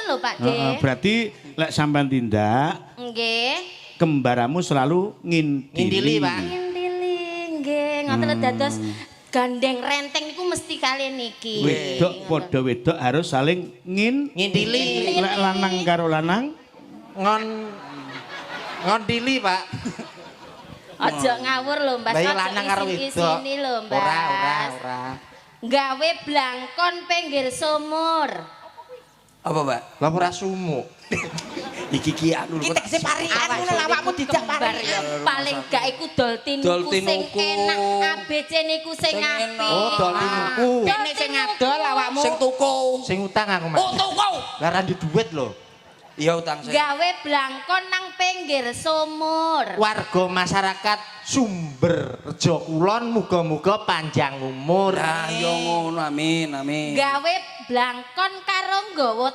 lho Pak De. Berarti lek sampean tindak Nggih. kembaramu selalu ngintili. Ngintili, Pak. Ngintili nggih, ngoten lho dados gandeng renteng niku mesti kalian niki. Wedok padha wedok harus saling Ngintili. Lek lanang karo lanang Ngondili, Pak. Aja ngawur lho Mbak. Bayi lanang karo wedok. Isini lho Mbak. Ora. Gawe blangkon pinggir sumur. Apa, Mbak? Lah ora sumuk. Iki anu lho. Iki tekse parian ngono awakmu dijak Kembar parian. ya. Paling gak iku dol tinuku sing tinuku. enak, ABC niku sing apik. Oh, dol tinuku. Kene sing ngadol awakmu. Sing tuku. Sing utang aku, Mas. Oh, tuku. Lah ra di duit lho. Iya utang saya. Gawe blangkon nang pinggir sumur. Warga masyarakat Sumber Rejo Kulon muga-muga panjang umur. Nah, yo ngono amin. Gawe blangkon karo nggawa